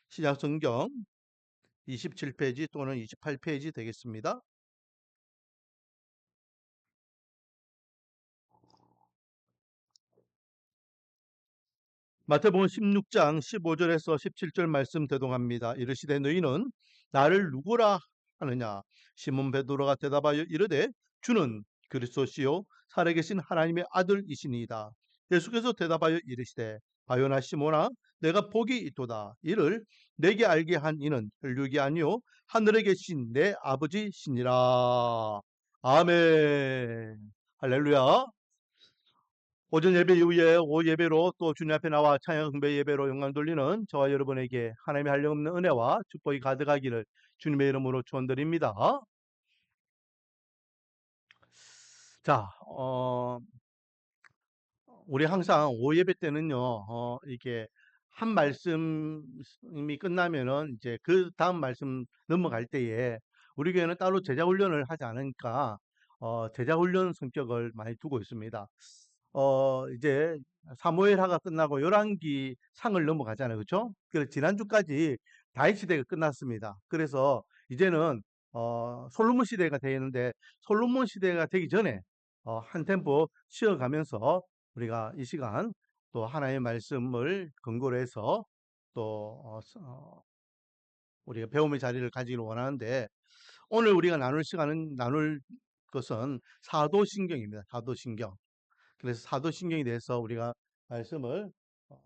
신약 성경 27페이지 또는 28페이지 되겠습니다. 마태복음 16장 15절에서 17절 말씀 대동합니다. 이르시되 너희는 나를 누구라 하느냐? 시몬 베드로가 대답하여 이르되 주는 그리스도시요 살아계신 하나님의 아들이시니이다. 예수께서 대답하여 이르시되 바요나 시몬아 내가 복이 있도다. 이를 내게 알게 한 이는 혈육이 아니요 하늘에 계신 내 아버지시니라. 아멘. 할렐루야. 오전 예배 이후에 오후 예배로 또 주님 앞에 나와 찬양 흥배 예배로 영광 돌리는 저와 여러분에게 하나님의 한량없는 은혜와 축복이 가득하기를 주님의 이름으로 축원드립니다. 자, 우리 항상 오후 예배 때는요, 이게 한 말씀이 끝나면은 이제 그 다음 말씀 넘어갈 때에 우리 교회는 따로 제자 훈련을 하지 않으니까 제자 훈련 성격을 많이 두고 있습니다. 이제 사무엘하가 끝나고 열왕기 상을 넘어가잖아요. 그렇죠? 그래서 지난주까지 다윗 시대가 끝났습니다. 그래서 이제는 솔로몬 시대가 되는데 솔로몬 시대가 되기 전에 한 템포 쉬어가면서 우리가 이 시간 또 하나의 말씀을 근거로 해서 또 우리가 배움의 자리를 가지기를 원하는데 오늘 우리가 나눌 것은 사도신경입니다. 사도신경. 그래서 사도신경에 대해서 우리가 말씀을 어,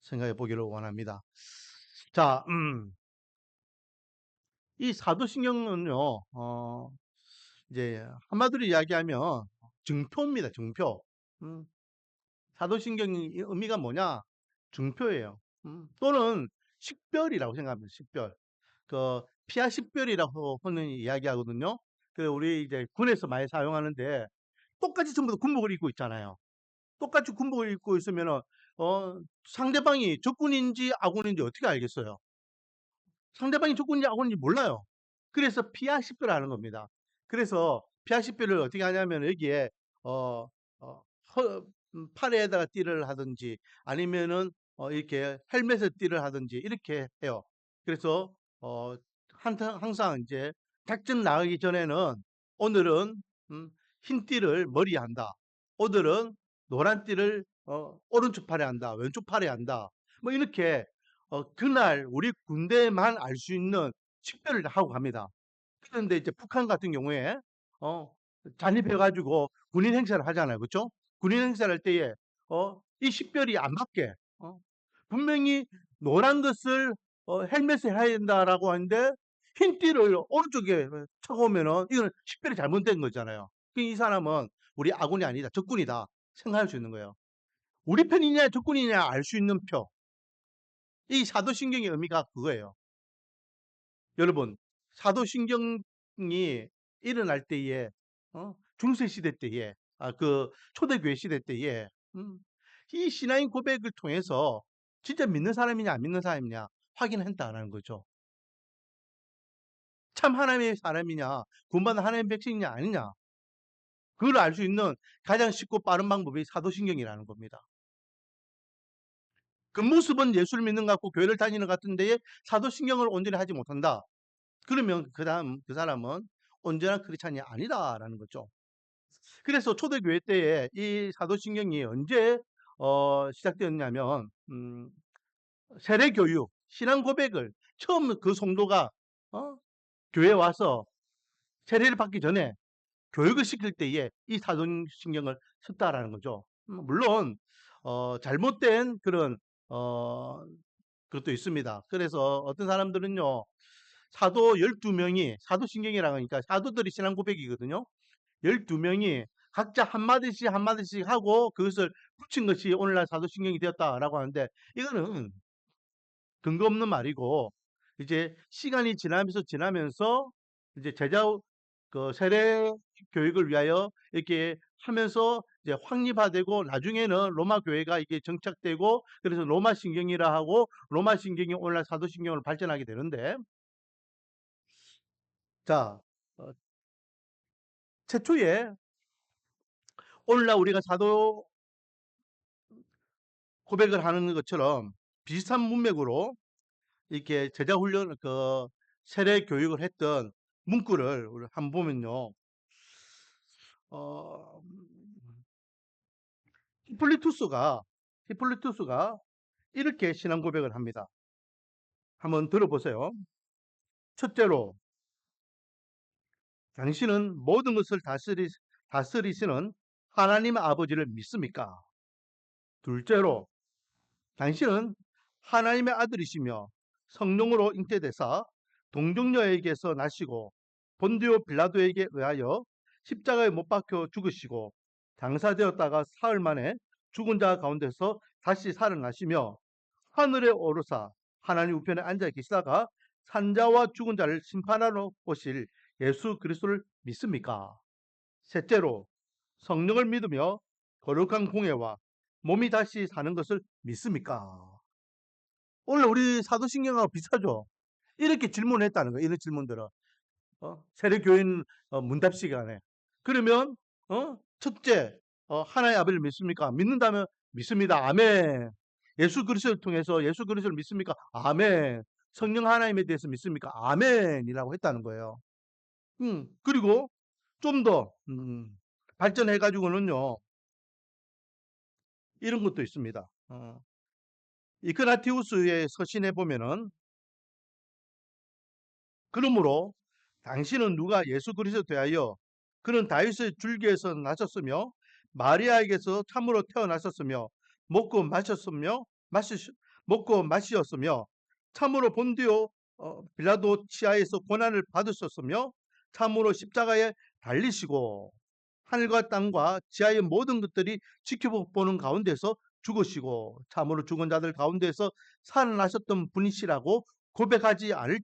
생각해 보기를 원합니다. 자, 이 사도신경은요, 이제 한마디로 이야기하면 증표입니다. 증표. 음, 사도신경의 의미가 뭐냐? 증표예요. 또는 식별이라고 생각합니다. 식별. 그 피아 식별이라고 흔히 이야기하거든요. 그 우리 이제 군에서 많이 사용하는데 똑같이 전부 다 군복을 입고 있잖아요. 똑같이 군복을 입고 있으면은 상대방이 적군인지 아군인지 어떻게 알겠어요? 상대방이 적군인지 아군인지 몰라요. 그래서 피아 식별하는 겁니다. 그래서 피아 식별을 어떻게 하냐면 여기에 어, 어, 팔에다가 띠를 하든지 아니면은 이렇게 헬멧에 띠를 하든지 이렇게 해요. 그래서 어, 항상 이제 작전 나가기 전에는 오늘은 흰 띠를 머리에 한다. 오늘은 노란 띠를 오른쪽 팔에 한다. 왼쪽 팔에 한다. 뭐 이렇게 그날 우리 군대만 알 수 있는 식별을 하고 갑니다. 그런데 이제 북한 같은 경우에 어, 잔입해가지고 군인 행사를 하잖아요, 그렇죠? 군인 행사를 할 때에 이 식별이 안 맞게 분명히 노란 것을 헬멧에 해야 된다라고 하는데 흰 띠를 오른쪽에 차고 오면은 이거는 식별이 잘못된 거잖아요. 이 사람은 우리 아군이 아니다, 적군이다 생각할 수 있는 거예요. 우리 편이냐 적군이냐 알 수 있는 표. 이 사도신경의 의미가 그거예요. 여러분, 사도신경이 일어날 때에, 중세시대 때에, 그 초대교회 시대 때에, 이 신앙의 고백을 통해서 진짜 믿는 사람이냐, 안 믿는 사람이냐 확인했다라는 거죠. 참 하나님의 사람이냐, 구원받은 하나님의 백성이냐, 아니냐. 그걸 알 수 있는 가장 쉽고 빠른 방법이 사도신경이라는 겁니다. 그 모습은 예수를 믿는 것 같고 교회를 다니는 것 같은데 사도신경을 온전히 하지 못한다. 그러면 그다음 그 사람은 온전한 크리스찬이 아니다라는 거죠. 그래서 초대교회 때에 이 사도신경이 언제 시작되었냐면 세례교육, 신앙 고백을 처음 그 성도가 교회에 와서 세례를 받기 전에 교육을 시킬 때에 이 사도신경을 썼다라는 거죠. 물론 잘못된 그런 어, 그것도 있습니다. 그래서 어떤 사람들은요. 사도 12명이 사도신경이라고 하니까 사도들이 신앙 고백이거든요. 12명이 각자 한마디씩 한마디씩 하고 그것을 붙인 것이 오늘날 사도신경이 되었다라고 하는데 이거는 근거 없는 말이고 이제 시간이 지나면서 이제 제자 그 세례 교육을 위하여 이렇게 하면서 이제 확립화되고 나중에는 로마 교회가 이게 정착되고 그래서 로마 신경이라 하고 로마 신경이 오늘날 사도신경으로 발전하게 되는데 자 최초에 오늘날 우리가 사도 고백을 하는 것처럼 비슷한 문맥으로 이렇게 제자 훈련 세례 교육을 했던 문구를 우리 한번 보면요. 어, 히폴리투스가 히폴리투스가 이렇게 신앙 고백을 합니다. 한번 들어보세요. 첫째로, 당신은 모든 것을 다스리시는 하나님 아버지를 믿습니까? 둘째로, 당신은 하나님의 아들이시며 성령으로 잉태되사 동정녀에게서 나시고 본디오 빌라도에게 의하여 십자가에 못 박혀 죽으시고 장사되었다가 사흘 만에 죽은 자 가운데서 다시 살아나시며 하늘에 오르사 하나님 우편에 앉아 계시다가 산자와 죽은 자를 심판하러 오실 예수 그리스도를 믿습니까? 셋째로, 성령을 믿으며 거룩한 공예와 몸이 다시 사는 것을 믿습니까? 오늘 우리 사도신경하고 비슷하죠? 이렇게 질문했다는 거예요. 이런 질문들은. 세례교인 문답 시간에. 그러면 첫째, 하나의 아버지를 믿습니까? 믿는다면 믿습니다. 아멘. 예수 그리스도를 통해서 예수 그리스도를 믿습니까? 아멘. 성령 하나님에 대해서 믿습니까? 아멘이라고 했다는 거예요. 그리고 좀 더 발전해가지고는요. 이런 것도 있습니다. 이그나티우스의 서신에 보면은 그러므로 당신은 누가 예수 그리스도 대하여 그는 다윗의 줄기에서 나셨으며 마리아에게서 참으로 태어나셨으며 먹고 마셨으며 먹고 마시었으며 참으로 본디오 빌라도 치하에서 고난을 받으셨으며 참으로 십자가에 달리시고 하늘과 땅과 지하의 모든 것들이 지켜보는 가운데서 죽으시고 참으로 죽은 자들 가운데서 살아나셨던 분이시라고 고백하지 않을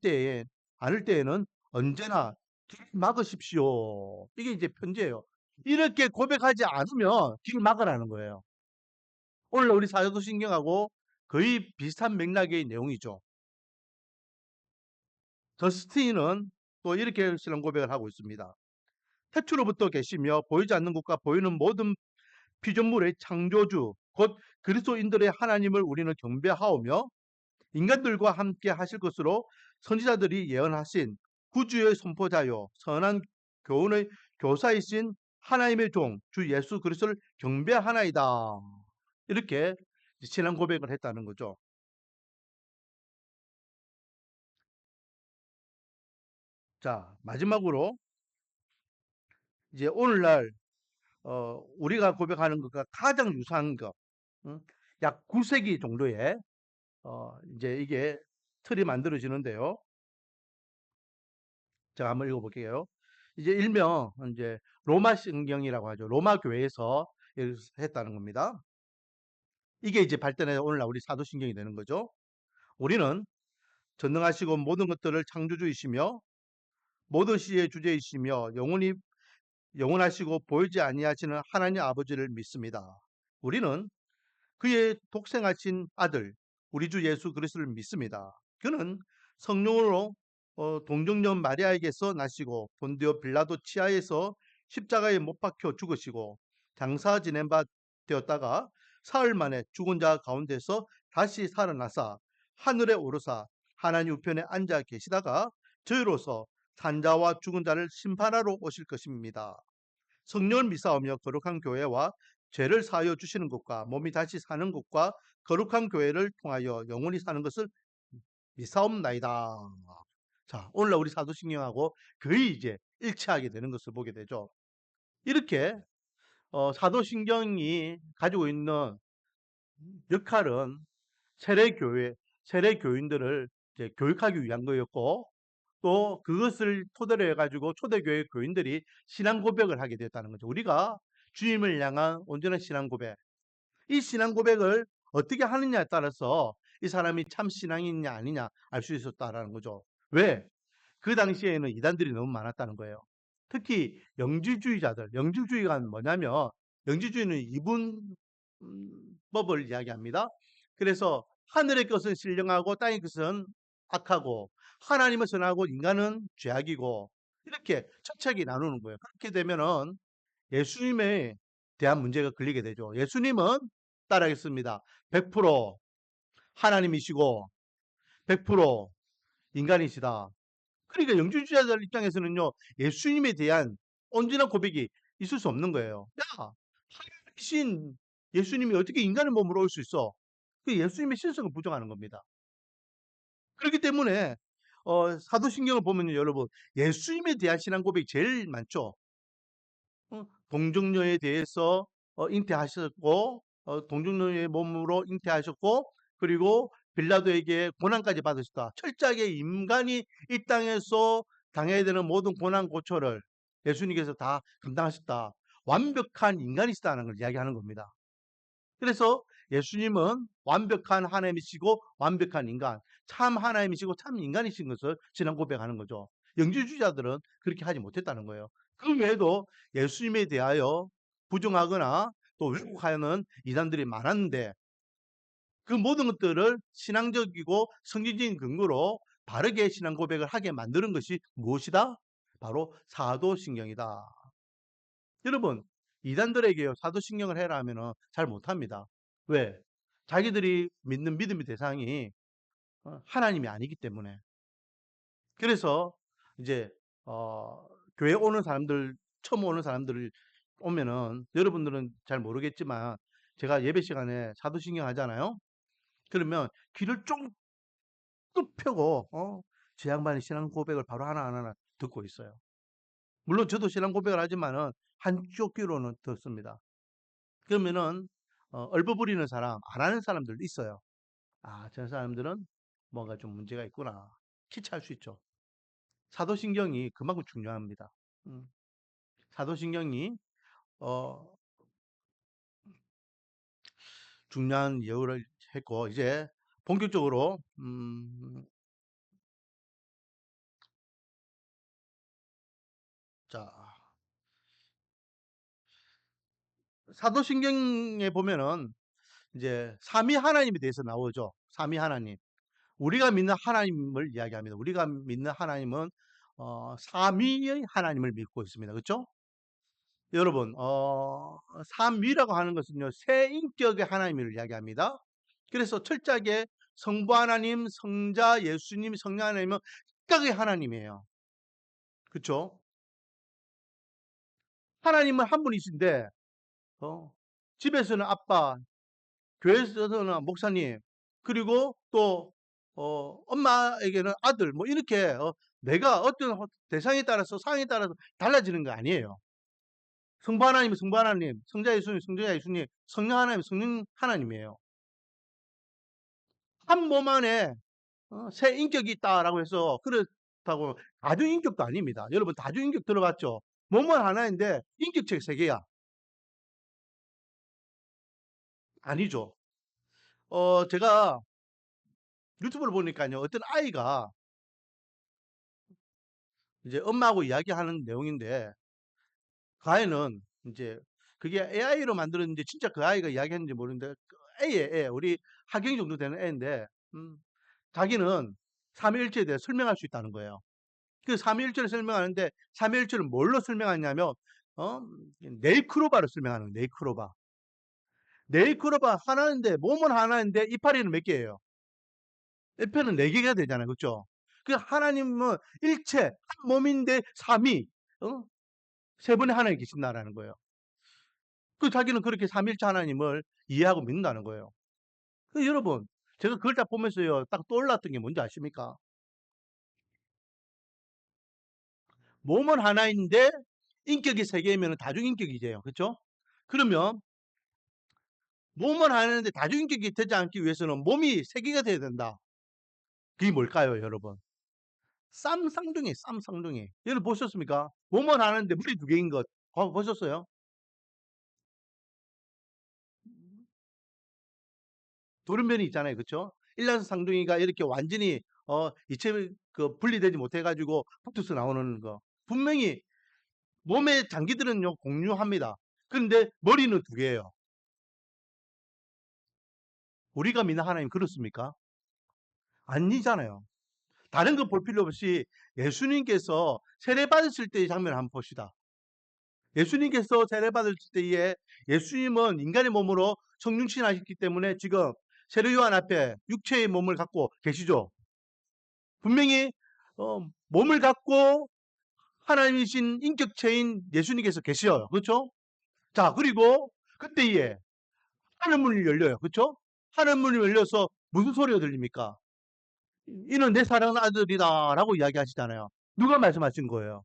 때에는 언제나 길 막으십시오. 이게 이제 편지예요. 이렇게 고백하지 않으면 길 막으라는 거예요. 오늘 우리 사도신경하고 거의 비슷한 맥락의 내용이죠. 저스틴은 또 이렇게 신앙 고백을 하고 있습니다. 태초로부터 계시며 보이지 않는 것과 보이는 모든 피조물의 창조주 곧 그리스도인들의 하나님을 우리는 경배하오며 인간들과 함께 하실 것으로 선지자들이 예언하신 구주의 선포자요 선한 교훈의 교사이신 하나님의 종 주 예수 그리스도를 경배하나이다. 이렇게 신앙 고백을 했다는 거죠. 자, 마지막으로 이제 오늘날 우리가 고백하는 것과 가장 유사한 것, 약 9세기 정도에 이제 이게 틀이 만들어지는데요. 제가 한번 읽어볼게요. 이제 일명 이제 로마 신경이라고 하죠. 로마 교회에서 했다는 겁니다. 이게 이제 발전해 오늘날 우리 사도신경이 되는 거죠. 우리는 전능하시고 모든 것들을 창조주이시며 모든 시의 주제이시며 영원하시고 보이지 아니하시는 하나님 아버지를 믿습니다. 우리는 그의 독생하신 아들 우리 주 예수 그리스도를 믿습니다. 그는 성령으로 동정녀 마리아에게서 나시고 본디오 빌라도 치하에서 십자가에 못 박혀 죽으시고 장사 지낸 바 되었다가 사흘 만에 죽은 자 가운데서 다시 살아나사 하늘에 오르사 하나님 우편에 앉아 계시다가 저희로서 산자와 죽은 자를 심판하러 오실 것입니다. 성령을 믿사오며 거룩한 교회와 죄를 사하여 주시는 것과 몸이 다시 사는 것과 거룩한 교회를 통하여 영원히 사는 것을 믿사옵나이다. 자, 오늘날 우리 사도신경하고 거의 이제 일치하게 되는 것을 보게 되죠. 이렇게 사도신경이 가지고 있는 역할은 세례교인들을 이제 교육하기 위한 거였고, 또 그것을 토대로 해가지고 초대교회 교인들이 신앙 고백을 하게 됐다는 거죠. 우리가 주님을 향한 온전한 신앙 고백. 이 신앙 고백을 어떻게 하느냐에 따라서 이 사람이 참 신앙이냐 아니냐 알 수 있었다라는 거죠. 왜? 그 당시에는 이단들이 너무 많았다는 거예요. 특히 영지주의가 뭐냐면 영지주의는 이분법을 이야기합니다. 그래서 하늘의 것은 신령하고 땅의 것은 악하고 하나님은 선하고 인간은 죄악이고 이렇게 철저하게 나누는 거예요. 그렇게 되면은 예수님에 대한 문제가 걸리게 되죠. 예수님은 따라하겠습니다. 100% 하나님이시고 100% 인간이시다. 그러니까 영주주의자들 입장에서는요, 예수님에 대한 온전한 고백이 있을 수 없는 거예요. 야, 하나님이신 예수님이 어떻게 인간의 몸으로 올 수 있어? 그 예수님의 신성을 부정하는 겁니다. 그렇기 때문에 사도신경을 보면요, 여러분, 예수님에 대한 신앙 고백이 제일 많죠. 동정녀에 대해서 잉태하셨고, 동정녀의 몸으로 잉태하셨고, 그리고 빌라도에게 고난까지 받으셨다. 철저하게 인간이 이 땅에서 당해야 되는 모든 고난 고초를 예수님께서 다 감당하셨다. 완벽한 인간이시다는 걸 이야기하는 겁니다. 그래서 예수님은 완벽한 하나님이시고 완벽한 인간, 참 하나님이시고 참 인간이신 것을 신앙 고백하는 거죠. 영지주의자들은 그렇게 하지 못했다는 거예요. 그 외에도 예수님에 대하여 부정하거나 또 왜곡하는 이단들이 많았는데 그 모든 것들을 신앙적이고 성경적인 근거로 바르게 신앙 고백을 하게 만드는 것이 무엇이다? 바로 사도신경이다. 여러분, 이단들에게요, 사도신경을 해라 하면은 잘 못합니다. 왜? 자기들이 믿는 믿음의 대상이 하나님이 아니기 때문에. 그래서 이제 교회 오는 사람들, 처음 오는 사람들을 오면은 여러분들은 잘 모르겠지만 제가 예배 시간에 사도신경 하잖아요. 그러면 귀를 쫑긋 펴고 제 양반이 신앙 고백을 바로 하나하나 듣고 있어요. 물론 저도 신앙 고백을 하지만은 한쪽 귀로는 듣습니다. 그러면은 얼버무리는 사람, 안 하는 사람들도 있어요. 아, 저 사람들은 뭔가 좀 문제가 있구나. 키치할 수 있죠. 사도신경이 그만큼 중요합니다. 음, 사도신경이 어, 중요한 예우를 했고 이제 본격적으로 자, 사도신경에 보면은 이제 삼위 하나님에 대해서 나오죠. 삼위 하나님. 우리가 믿는 하나님을 이야기합니다. 우리가 믿는 하나님은 삼위의 하나님을 믿고 있습니다. 그렇죠? 여러분, 삼위라고 하는 것은요, 세 인격의 하나님을 이야기합니다. 그래서 철저하게 성부 하나님, 성자 예수님, 성령 하나님은 각각의 하나님이에요. 그렇죠? 하나님은 한 분이신데, 어, 집에서는 아빠, 교회에서는 목사님, 그리고 또 엄마에게는 아들, 뭐 이렇게 내가 어떤 대상에 따라서 상황에 따라서 달라지는 거 아니에요. 성부 하나님은 성부 하나님, 성자 예수님, 성자 예수님, 성령 하나님, 성령 하나님이에요. 한 몸 안에 새 인격이 있다라고 해서 그렇다고 다중인격도 아닙니다. 여러분 다중인격 들어봤죠? 몸은 하나인데 인격체가 세 개야. 아니죠. 제가 유튜브를 보니까요. 어떤 아이가 이제 엄마하고 이야기하는 내용인데 그 아이는 이제 그게 AI로 만들었는지 진짜 그 아이가 이야기했는지 모르는데 그 애예, 애. 우리 하경 정도 되는 애인데 자기는 삼위일체에 대해 설명할 수 있다는 거예요. 그 삼위일체를 설명하는데 삼위일체를 뭘로 설명하냐면 어? 네이크로바로 설명하는 거예요. 네이크로바. 네이크로바 하나인데 몸은 하나인데 이파리는 몇 개예요? 이파리는 네 개가 되잖아요. 그렇죠? 그 하나님은 일체 한 몸인데 삼위 세 분의 하나님 계신다라는 거예요. 그 자기는 그렇게 삼일체 하나님을 이해하고 믿는다는 거예요. 그 여러분, 제가 그걸 딱 보면서요, 딱 떠올랐던 게 뭔지 아십니까? 몸은 하나인데 인격이 세 개면 다중인격이제요. 그렇죠? 그러면 몸은 하나인데 다중인격이 되지 않기 위해서는 몸이 세 개가 돼야 된다. 그게 뭘까요, 여러분? 쌈쌍둥이, 쌈쌍둥이. 여러분 보셨습니까? 몸은 하나인데 물이 두 개인 것. 보셨어요? 돌연변이 있잖아요. 그렇죠? 일란쌍둥이가 이렇게 완전히 이체 분리되지 못해 가지고 푸투스 나오는 거. 분명히 몸의 장기들은요 공유합니다. 그런데 머리는 두 개예요. 우리가 믿는 하나님 그렇습니까? 아니잖아요. 다른 거 볼 필요 없이 예수님께서 세례 받으실 때의 장면을 한번 봅시다. 예수님께서 세례 받을 때에 예수님은 인간의 몸으로 성육신하셨기 때문에 지금 세례 요한 앞에 육체의 몸을 갖고 계시죠. 분명히 몸을 갖고 하나님이신 인격체인 예수님께서 계셔요. 그렇죠? 자, 그리고 그때에 하늘문이 열려요. 그렇죠? 하늘문이 열려서 무슨 소리가 들립니까? 이는 내 사랑하는 아들이다 라고 이야기하시잖아요. 누가 말씀하신 거예요?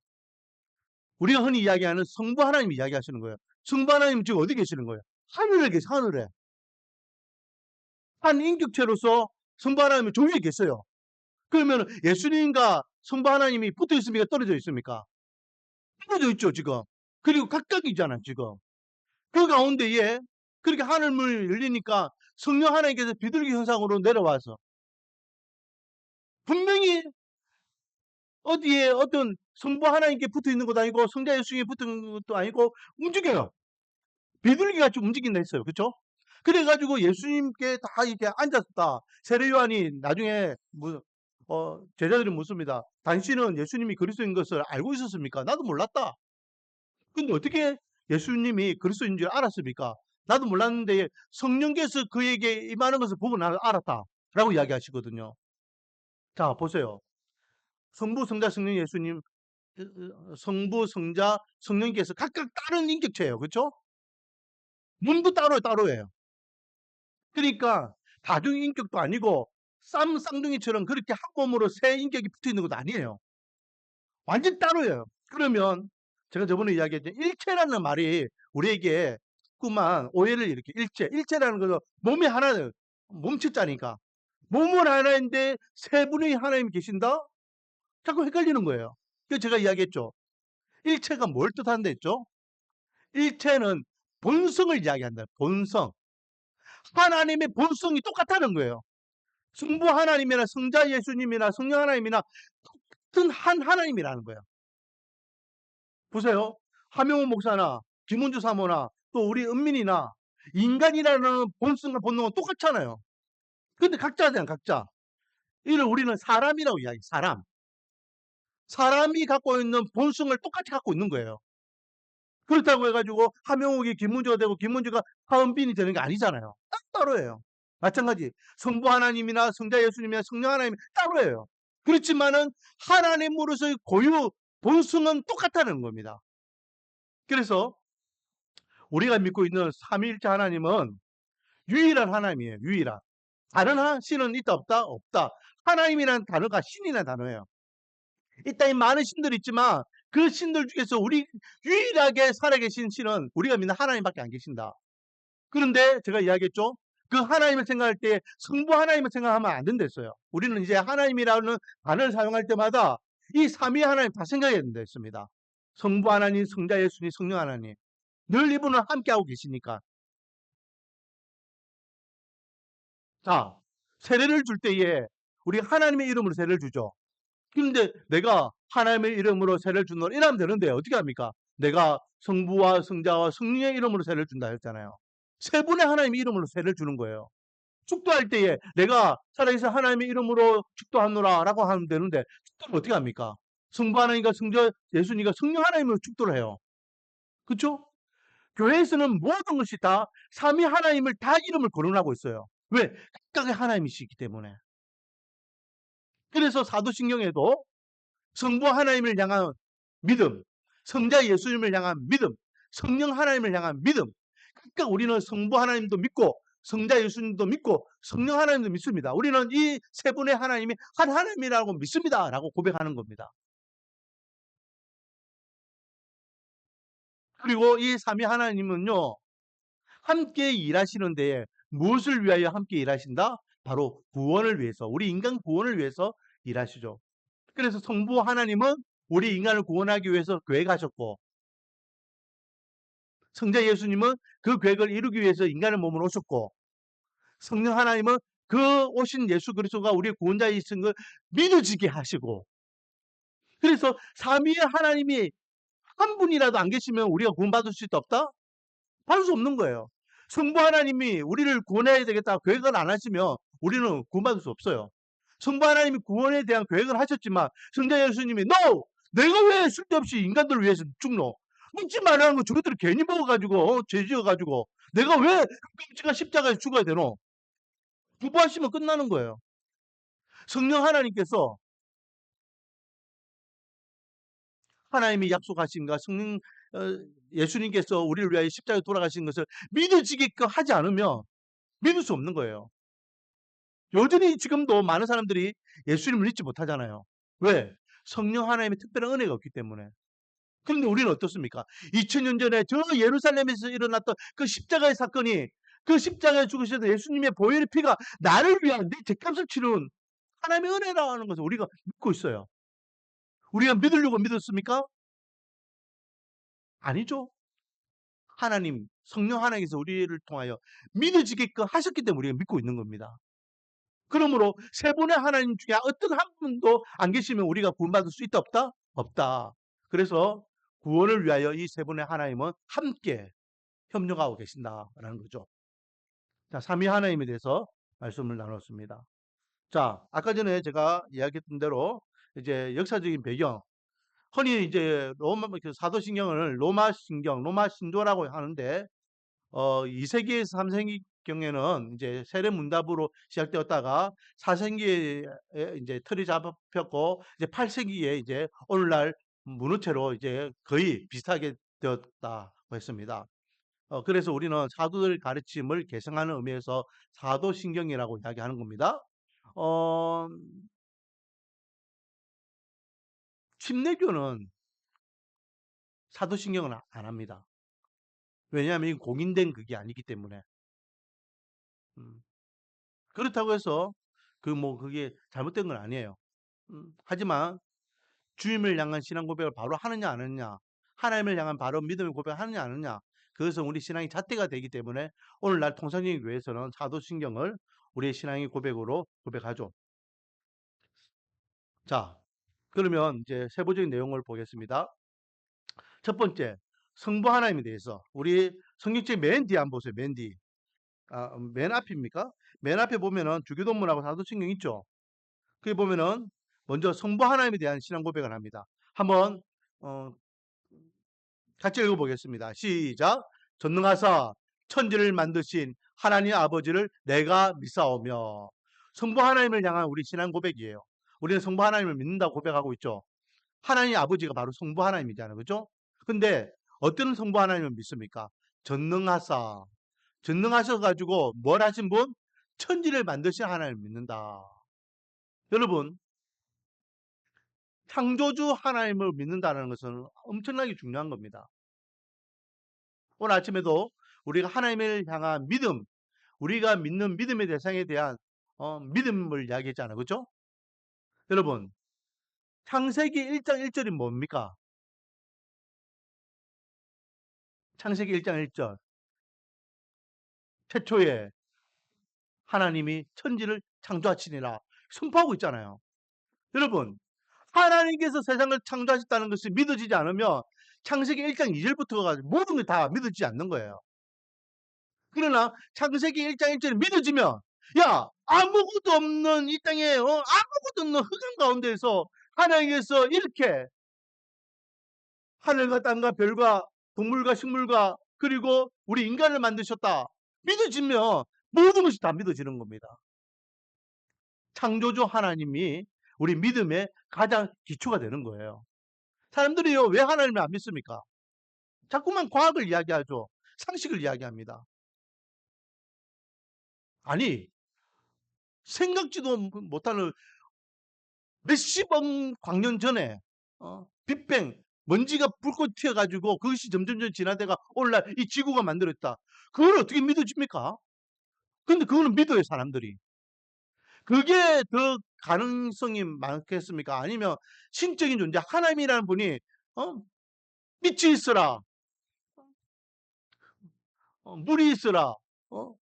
우리가 흔히 이야기하는 성부 하나님이 이야기하시는 거예요. 성부 하나님 지금 어디 계시는 거예요? 하늘에 계세요. 하늘에. 한 인격체로서 성부 하나님은 저 위에 계세요. 그러면 예수님과 성부 하나님이 붙어 있습니까? 떨어져 있습니까? 떨어져 있죠, 지금. 그리고 각각이잖아요, 지금. 그 가운데에 그렇게 하늘문이 열리니까 성령 하나님께서 비둘기 형상으로 내려와서 분명히 어디에 어떤 성부 하나님께 붙어 있는 것도 아니고 성자 예수님께 붙어 있는 것도 아니고 움직여요. 비둘기같이 움직인다 했어요. 그렇죠? 그래가지고 예수님께 다 이렇게 앉았다. 세례 요한이 나중에 제자들이 묻습니다. 당신은 예수님이 그리스도인 것을 알고 있었습니까? 나도 몰랐다. 근데 어떻게 예수님이 그리스도인 줄 알았습니까? 나도 몰랐는데 성령께서 그에게 임하는 것을 보고 나는 알았다. 라고 이야기하시거든요. 자, 보세요. 성부, 성자, 성령 예수님, 성부, 성자, 성령께서 각각 다른 인격체예요. 그렇죠? 몸도 따로예요. 그러니까 다중인격도 아니고 쌍둥이처럼 그렇게 한 몸으로 세 인격이 붙어 있는 것도 아니에요. 완전 따로예요. 그러면 제가 저번에 이야기했죠. 일체라는 말이 우리에게 자꾸만 오해를 일으켜. 일체라는 것은 몸이 하나예요. 몸체자니까. 몸은 하나인데 세 분의 하나님이 계신다? 자꾸 헷갈리는 거예요. 그래서 제가 이야기했죠. 일체가 뭘 뜻한다 했죠? 일체는 본성을 이야기한다. 본성. 하나님의 본성이 똑같다는 거예요. 성부 하나님이나 성자 예수님이나 성령 하나님이나 같은 한 하나님이라는 거예요. 보세요. 하명호 목사나 김은주 사모나 또 우리 은민이나 인간이라는 본성과 본능은 똑같잖아요. 근데 각자잖아요. 각자. 이를 우리는 사람이라고 이야기해요. 사람. 사람이 갖고 있는 본성을 똑같이 갖고 있는 거예요. 그렇다고 해가지고 하명욱이 김문주가 되고 김문주가 하은빈이 되는 게 아니잖아요. 딱 따로예요. 마찬가지 성부 하나님이나 성자 예수님이나 성령 하나님이 따로예요. 그렇지만은 하나님으로서의 고유 본성은 똑같다는 겁니다. 그래서 우리가 믿고 있는 삼위일체 하나님은 유일한 하나님이에요. 유일한. 다른 신은 있다 없다? 없다. 하나님이라는 단어가 신이라는 단어예요. 이 땅에 많은 신들이 있지만 그 신들 중에서 우리 유일하게 살아계신 신은 우리가 믿는 하나님밖에 안 계신다. 그런데 제가 이야기했죠. 그 하나님을 생각할 때 성부 하나님을 생각하면 안 된댔어요. 우리는 이제 하나님이라는 단어를 사용할 때마다 이 삼위 하나님 다 생각해야 된다 했습니다. 성부 하나님, 성자 예수님, 성령 하나님. 늘 이분은 함께하고 계시니까. 자, 세례를 줄 때에 우리 하나님의 이름으로 세례를 주죠. 그런데 내가 하나님의 이름으로 세례를 준다 이러면 되는데 어떻게 합니까? 내가 성부와 성자와 성령의 이름으로 세례를 준다 했잖아요. 세 분의 하나님의 이름으로 세례를 주는 거예요. 축도할 때에 내가 살아계신 하나님의 이름으로 축도하노라 라고 하면 되는데 축도를 어떻게 합니까? 성부 하나님과 성자 예수님과 성령 하나님으로 축도를 해요. 그렇죠? 교회에서는 모든 것이 다 삼위 하나님을 다 이름을 거론하고 있어요. 왜? 각각의 하나님이시기 때문에. 그래서 사도신경에도 성부 하나님을 향한 믿음, 성자 예수님을 향한 믿음, 성령 하나님을 향한 믿음. 그러니까 우리는 성부 하나님도 믿고 성자 예수님도 믿고 성령 하나님도 믿습니다. 우리는 이 세 분의 하나님이 한 하나님이라고 믿습니다. 라고 고백하는 겁니다. 그리고 이 삼위 하나님은요. 함께 일하시는 데에 무엇을 위하여 함께 일하신다? 바로 구원을 위해서, 우리 인간 구원을 위해서 일하시죠. 그래서 성부 하나님은 우리 인간을 구원하기 위해서 계획하셨고 성자 예수님은 그 계획을 이루기 위해서 인간의 몸으로 오셨고 성령 하나님은 그 오신 예수 그리스도가 우리의 구원자이신 걸 믿어지게 하시고 그래서 삼위의 하나님이 한 분이라도 안 계시면 우리가 구원받을 수 있다 없다? 받을 수 없는 거예요. 성부 하나님이 우리를 구원해야 되겠다 계획을 안 하시면 우리는 구원받을 수 없어요. 성부 하나님이 구원에 대한 계획을 하셨지만 성자 예수님이 No! 내가 왜 쓸데없이 인간들을 위해서 죽노? 묻지 말라는 거 저것들이 괜히 먹어가지고 죄 지어가지고 내가 왜 끔찍한 십자가에 죽어야 되노? 구부하시면 끝나는 거예요. 성령 하나님께서 하나님이 약속하신 성령 예수님께서 우리를 위하여 십자가에 돌아가신 것을 믿어지게끔 하지 않으면 믿을 수 없는 거예요. 여전히 지금도 많은 사람들이 예수님을 믿지 못하잖아요. 왜? 성령 하나님의 특별한 은혜가 없기 때문에. 그런데 우리는 어떻습니까? 2000년 전에 저 예루살렘에서 일어났던 그 십자가의 사건이, 그 십자가에 죽으셔서 예수님의 보혈의 피가 나를 위한 내 죄값을 치른 하나님의 은혜라는 것을 우리가 믿고 있어요. 우리가 믿으려고 믿었습니까? 아니죠. 하나님, 성령 하나님께서 우리를 통하여 믿어지게끔 하셨기 때문에 우리가 믿고 있는 겁니다. 그러므로 세 분의 하나님 중에 어떤 한 분도 안 계시면 우리가 구원받을 수 있다 없다? 없다. 그래서 구원을 위하여 이 세 분의 하나님은 함께 협력하고 계신다라는 거죠. 자, 삼위 하나님에 대해서 말씀을 나눴습니다. 자, 아까 전에 제가 이야기했던 대로 이제 역사적인 배경, 흔히 이제 로마 사도신경을 로마 신경, 로마 신조라고 하는데 2세기에서 3세기경에는 이제 세례 문답으로 시작되었다가 4세기에 이제 틀이 잡혔고 이제 8세기에 이제 오늘날 문어체로 이제 거의 비슷하게 되었다고 했습니다. 그래서 우리는 사도들 가르침을 계승하는 의미에서 사도신경이라고 이야기하는 겁니다. 어, 침례교는 사도신경은 안 합니다. 왜냐하면 이 공인된 그게 아니기 때문에. 음, 그렇다고 해서 그게 잘못된 건 아니에요. 하지만 주님을 향한 신앙 고백을 바로 하느냐 안 하느냐, 하나님을 향한 바로 믿음의 고백을 하느냐 안 하느냐, 그것은 우리 신앙이 잣대가 되기 때문에 오늘날 통상적인 교회에서는 사도신경을 우리의 신앙의 고백으로 고백하죠. 자, 그러면 이제 세부적인 내용을 보겠습니다. 첫 번째, 성부 하나님에 대해서 우리 성경책 맨 뒤에 한번 보세요. 맨 뒤. 맨 앞입니까? 맨 앞에 보면은 주기도문하고 사도신경 있죠. 거기 보면은 먼저 성부 하나님에 대한 신앙 고백을 합니다. 한번 어, 같이 읽어보겠습니다. 시작. 전능하사 천지를 만드신 하나님 아버지를 내가 믿사오며. 성부 하나님을 향한 우리 신앙 고백이에요. 우리는 성부 하나님을 믿는다고 고백하고 있죠. 하나님 아버지가 바로 성부 하나님이잖아요. 그죠? 근데 어떤 성부 하나님을 믿습니까? 전능하사. 전능하셔가지고 뭘 하신 분? 천지를 만드신 하나님을 믿는다. 여러분, 창조주 하나님을 믿는다는 것은 엄청나게 중요한 겁니다. 오늘 아침에도 우리가 하나님을 향한 믿음, 우리가 믿는 믿음의 대상에 대한 믿음을 이야기했잖아요. 그죠? 여러분, 창세기 1장 1절이 뭡니까? 창세기 1장 1절. 최초에 하나님이 천지를 창조하시니라 선포하고 있잖아요. 여러분, 하나님께서 세상을 창조하셨다는 것이 믿어지지 않으면 창세기 1장 2절부터가 모든 게 다 믿어지지 않는 거예요. 그러나 창세기 1장 1절이 믿어지면 야, 아무것도 없는 이 땅에 아무것도 없는 흑암 가운데에서 하나님께서 이렇게 하늘과 땅과 별과 동물과 식물과 그리고 우리 인간을 만드셨다. 믿어지면 모든 것이 다 믿어지는 겁니다. 창조주 하나님이 우리 믿음의 가장 기초가 되는 거예요. 사람들이요, 왜 하나님을 안 믿습니까? 자꾸만 과학을 이야기하죠. 상식을 이야기합니다. 아니, 생각지도 못하는 몇십억 광년 전에 빅뱅 먼지가 불꽃 튀어가지고 그것이 점점점 진화돼가 오늘날 이 지구가 만들었다. 그걸 어떻게 믿어집니까? 근데 그거는 믿어요, 사람들이. 그게 더 가능성이 많겠습니까? 아니면 신적인 존재 하나님이라는 분이 어? 빛이 있어라, 물이 있어라, 어?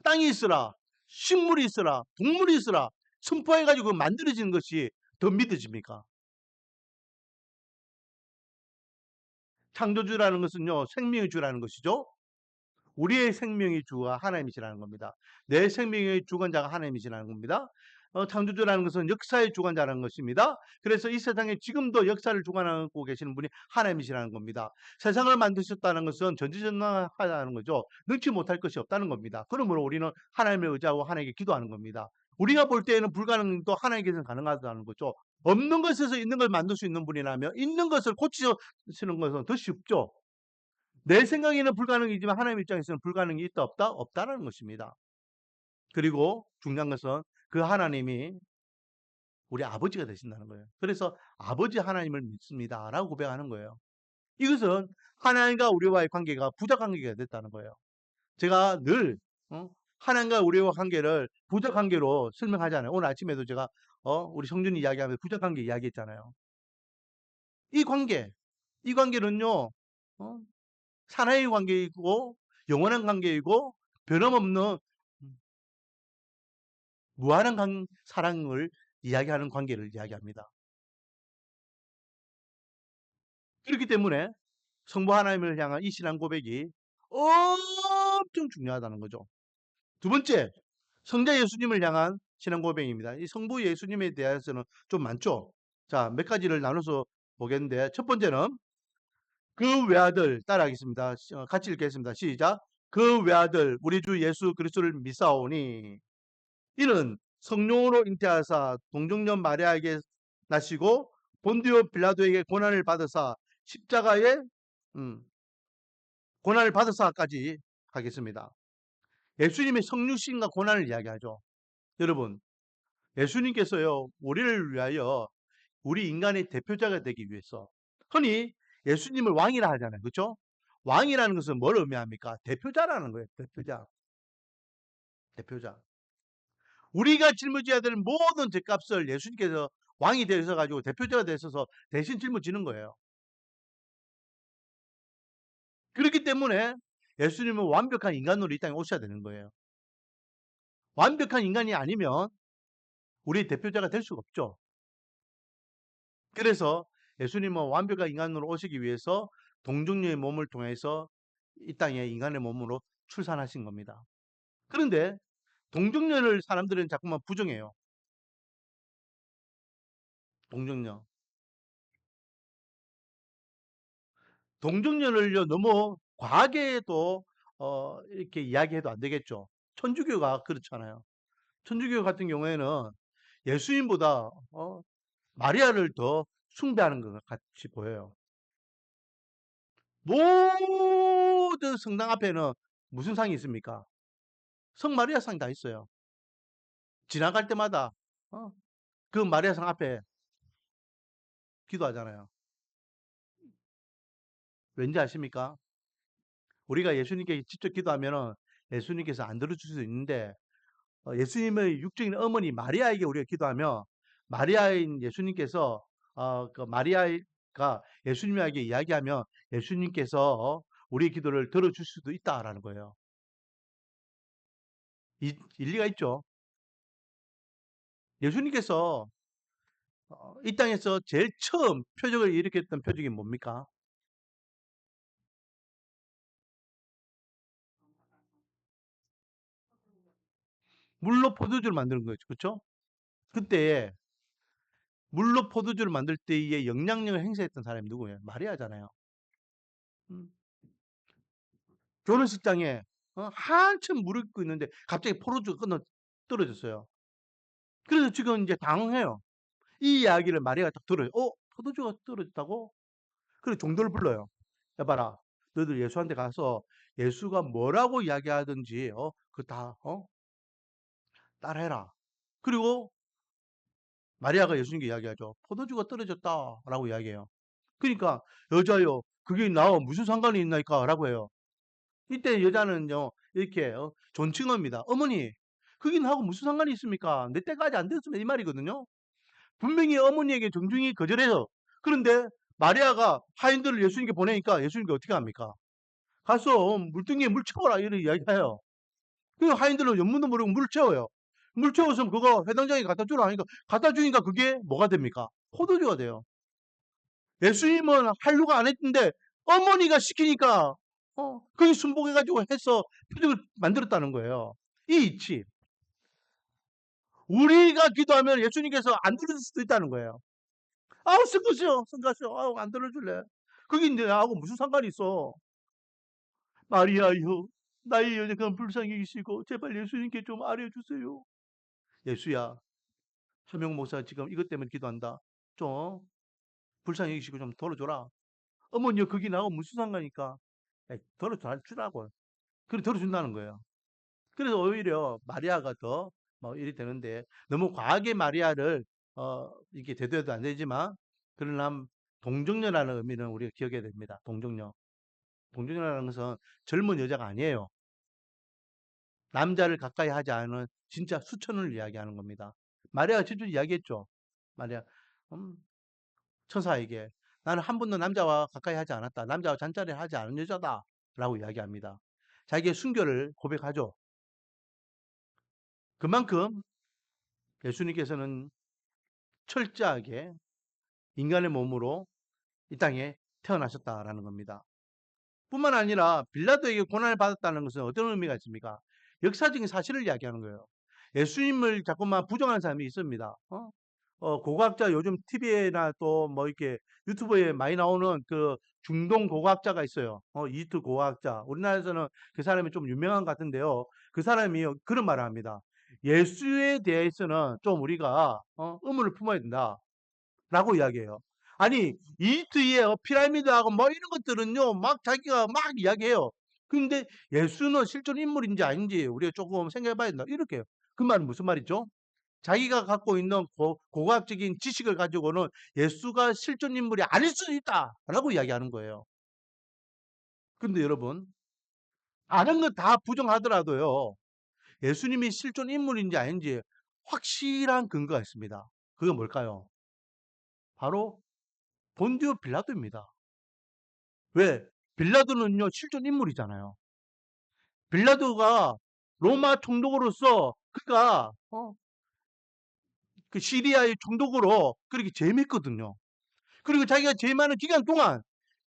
땅이 있어라, 식물이 있어라, 동물이 있어라 선포해가지고 만들어지는 것이 더 믿어집니까? 창조주라는 것은요, 생명의 주라는 것이죠. 우리의 생명의 주가 하나님이시라는 겁니다. 내 생명의 주관자가 하나님이시라는 겁니다. 창조주라는 것은 역사의 주관자라는 것입니다. 그래서 이 세상에 지금도 역사를 주관하고 계시는 분이 하나님이시라는 겁니다. 세상을 만드셨다는 것은 전지전능하다는 거죠. 능치 못할 것이 없다는 겁니다. 그러므로 우리는 하나님을 의지하고 하나님께 기도하는 겁니다. 우리가 볼 때에는 불가능도 하나님께서는 가능하다는 거죠. 없는 것에서 있는 걸 만들 수 있는 분이라면 있는 것을 고치시는 것은 더 쉽죠. 내 생각에는 불가능이지만 하나님 입장에서는 불가능이 있다 없다? 없다는 것입니다. 그리고 중요한 것은 그 하나님이 우리 아버지가 되신다는 거예요. 그래서 아버지 하나님을 믿습니다 라고 고백하는 거예요. 이것은 하나님과 우리와의 관계가 부자 관계가 됐다는 거예요. 제가 늘 하나님과 우리와 관계를 부자 관계로 설명하잖아요. 오늘 아침에도 제가 우리 성준이 이야기하면서 부자 관계 이야기했잖아요. 이 관계는요 사나이 관계이고 영원한 관계이고 변함없는 무한한 사랑을 이야기하는 관계를 이야기합니다. 그렇기 때문에 성부 하나님을 향한 이 신앙 고백이 엄청 중요하다는 거죠. 두 번째, 성자 예수님을 향한 신앙 고백입니다. 이 성부 예수님에 대해서는 좀 많죠. 자, 몇 가지를 나눠서 보겠는데 첫 번째는 그 외아들 따라하겠습니다. 같이 읽겠습니다. 시작. 그 외아들 우리 주 예수 그리스도를 믿사오니 이는 성령으로 잉태하사 동정녀 마리아에게 나시고 본디오 빌라도에게 고난을 받으사 십자가에 고난을 받으사까지 하겠습니다. 예수님의 성육신과 고난을 이야기하죠. 여러분, 예수님께서요 우리를 위하여 우리 인간의 대표자가 되기 위해서 흔히 예수님을 왕이라 하잖아요. 그렇죠? 왕이라는 것은 뭘 의미합니까? 대표자라는 거예요. 대표자. 우리가 짊어져야 될 모든 죄값을 예수님께서 왕이 되셔 가지고 대표자가 되셔서 대신 짊어지는 거예요. 그렇기 때문에 예수님은 완벽한 인간으로 이 땅에 오셔야 되는 거예요. 완벽한 인간이 아니면 우리의 대표자가 될 수가 없죠. 그래서 예수님은 완벽한 인간으로 오시기 위해서 동정녀의 몸을 통해서 이 땅에 인간의 몸으로 출산하신 겁니다. 그런데 동정녀를 사람들은 자꾸만 부정해요. 동정녀. 동정녀를요 너무 과하게도 이렇게 이야기해도 안 되겠죠. 천주교가 그렇잖아요. 천주교 같은 경우에는 예수님보다 마리아를 더 숭배하는 것 같이 보여요. 모든 성당 앞에는 무슨 상이 있습니까? 성마리아 상이 다 있어요. 지나갈 때마다 그 마리아 상 앞에 기도하잖아요. 왠지 아십니까? 우리가 예수님께 직접 기도하면 예수님께서 안 들어줄 수 있는데 예수님의 육적인 어머니 마리아에게 우리가 기도하면 마리아인 예수님께서 그 마리아가 예수님에게 이야기하면 예수님께서 우리의 기도를 들어줄 수도 있다라는 거예요. 일리가 있죠. 예수님께서 이 땅에서 제일 처음 표적을 일으켰던 표적이 뭡니까? 물로 포도주를 만드는 거죠. 그렇죠? 그때 물로 포도주를 만들 때의 영향력을 행사했던 사람이 누구예요? 마리아잖아요. 음. 결혼식장에 한참 물을 끓고 있는데 갑자기 포도주가 떨어졌어요. 그래서 지금 이제 당황해요. 이 이야기를 마리아가 딱 들어요. 포도주가 떨어졌다고? 그래서 종도를 불러요. 해봐라. 너희들 예수한테 가서 예수가 뭐라고 이야기하든지 그 다 따라해라. 그리고 마리아가 예수님께 이야기하죠. 포도주가 떨어졌다라고 이야기해요. 그러니까 여자요. 그게 나와 무슨 상관이 있나이까? 라고 해요. 이때 여자는요. 이렇게 존칭어입니다. 어머니 그게 나하고 무슨 상관이 있습니까? 내 때까지 안 됐으면 이 말이거든요. 분명히 어머니에게 정중히 거절해요. 그런데 마리아가 하인들을 예수님께 보내니까 예수님께 어떻게 합니까? 가서 물등에 물 채워라 이런 이야기해요. 그 하인들은 연문도 모르고 물을 채워요. 물 채워서 그거 회당장에 갖다 주라 하니까 갖다 주니까 그게 뭐가 됩니까? 포도주가 돼요. 예수님은 한류가 안 했는데 어머니가 시키니까 그게 순복해가지고 해서 표적을 만들었다는 거예요. 이 이치. 우리가 기도하면 예수님께서 안 들어줄 수도 있다는 거예요. 아우, 승가시오, 승가시오. 아우, 안 들어줄래. 그게 이제 나하고 무슨 상관이 있어. 마리아여, 나의 연약한 불쌍히 계시고 제발 예수님께 좀 아뢰주세요. 예수야, 서명 목사 지금 이것 때문에 기도한다. 좀 불쌍히 계시고 좀 덜어줘라. 어머니요, 그게 나하고 무슨 상관이니까. 덜어주라고. 그래, 덜어준다는 거예요. 그래서 오히려 마리아가 더 뭐 일이 되는데, 너무 과하게 마리아를 이렇게 대도해도 안 되지만, 그러나 동정녀라는 의미는 우리가 기억해야 됩니다. 동정녀. 동정녀라는 것은 젊은 여자가 아니에요. 남자를 가까이 하지 않은 진짜 수천을 이야기하는 겁니다. 마리아가 직접 이야기했죠. 마리아, 음, 천사에게 나는 한 번도 남자와 가까이 하지 않았다. 남자와 잔자리를 하지 않은 여자다. 라고 이야기합니다. 자기의 순결을 고백하죠. 그만큼 예수님께서는 철저하게 인간의 몸으로 이 땅에 태어나셨다라는 겁니다. 뿐만 아니라 빌라도에게 고난을 받았다는 것은 어떤 의미가 있습니까? 역사적인 사실을 이야기하는 거예요. 예수님을 자꾸만 부정하는 사람이 있습니다. 고고학자, 요즘 TV에나 또 뭐 이렇게 유튜브에 많이 나오는 그 중동 고고학자가 있어요. 이트 고고학자. 우리나라에서는 그 사람이 좀 유명한 것 같은데요. 그 사람이 그런 말을 합니다. 예수에 대해서는 좀 우리가 의문을 품어야 된다. 라고 이야기해요. 아니, 이집트의 피라미드하고 뭐 이런 것들은요, 막 자기가 막 이야기해요. 근데 예수는 실존 인물인지 아닌지 우리가 조금 생각해 봐야 된다. 이렇게 해요. 그 말은 무슨 말이죠? 자기가 갖고 있는 고고학적인 지식을 가지고는 예수가 실존 인물이 아닐 수도 있다. 라고 이야기하는 거예요. 근데 여러분, 다른 거 다 부정하더라도요, 예수님이 실존 인물인지 아닌지 확실한 근거가 있습니다. 그게 뭘까요? 바로 본디오 빌라도입니다. 왜? 빌라도는요, 실존 인물이잖아요. 빌라도가 로마 총독으로서 그가 그 시리아의 총독으로 그렇게 재임했거든요. 그리고 자기가 재임하는 기간 동안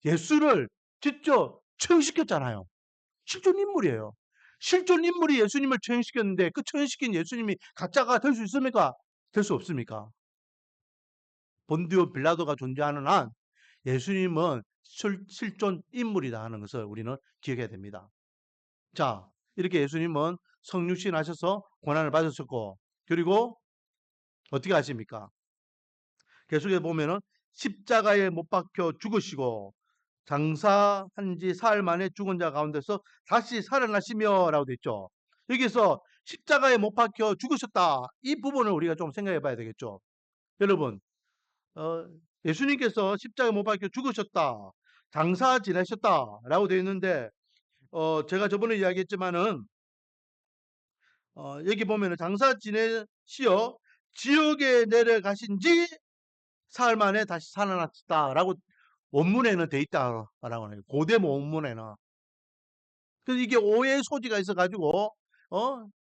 예수를 직접 처형시켰잖아요. 실존 인물이에요. 실존 인물이 예수님을 처형시켰는데 그 처형시킨 예수님이 가짜가 될 수 있습니까? 될 수 없습니까? 본디오 빌라도가 존재하는 한 예수님은 실존 인물이다 하는 것을 우리는 기억해야 됩니다. 자, 이렇게 예수님은 성육신 하셔서 고난을 받으셨고, 그리고 어떻게 하십니까? 계속해 보면은 십자가에 못 박혀 죽으시고, 장사한 지 사흘 만에 죽은 자 가운데서 다시 살아나시며 라고 되어 있죠. 여기서 십자가에 못 박혀 죽으셨다. 이 부분을 우리가 좀 생각해 봐야 되겠죠. 여러분, 어, 예수님께서 십자가에 못 박혀 죽으셨다. 장사 지내셨다. 라고 되어 있는데, 제가 저번에 이야기했지만은, 여기 보면은 장사 지내시어 지옥에 내려가신 지 사흘 만에 다시 살아났다라고 원문에는 돼 있다라고 해요. 고대 원문에는. 그래서 이게 오해의 소지가 있어가지고,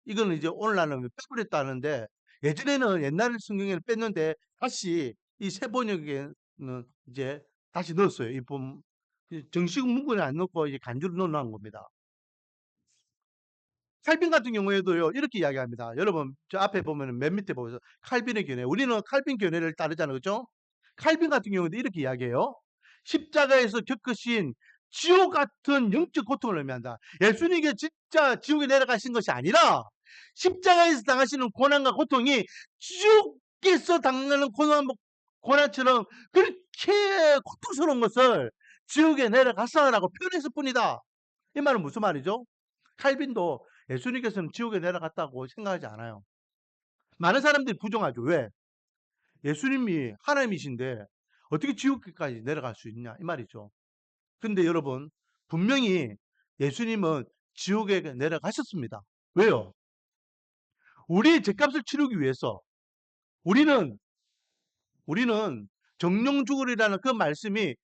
이거는 이제 오늘날은 빼버렸다는데, 예전에는 옛날 성경에는 뺐는데, 다시 이 새 번역에는 이제 다시 넣었어요. 정식 문구에 안 넣고 이제 간주로 넣어놓은 겁니다. 칼빈 같은 경우에도요, 이렇게 이야기합니다. 여러분, 저 앞에 보면 맨 밑에 보면서 칼빈의 견해. 우리는 칼빈 견해를 따르잖아요. 그죠? 칼빈 같은 경우에도 이렇게 이야기해요. 십자가에서 겪으신 지옥 같은 영적 고통을 의미한다. 예수님이 진짜 지옥에 내려가신 것이 아니라 십자가에서 당하시는 고난과 고통이 지옥에서 당하는 고난처럼 그렇게 고통스러운 것을 지옥에 내려갔어라고 표현했을 뿐이다. 이 말은 무슨 말이죠? 칼빈도 예수님께서는 지옥에 내려갔다고 생각하지 않아요. 많은 사람들이 부정하죠. 왜? 예수님이 하나님이신데 어떻게 지옥까지 내려갈 수 있냐 이 말이죠. 근데 여러분, 분명히 예수님은 지옥에 내려가셨습니다. 왜요? 우리의 죄값을 치르기 위해서 우리는 정령 죽으리라는 그 말씀이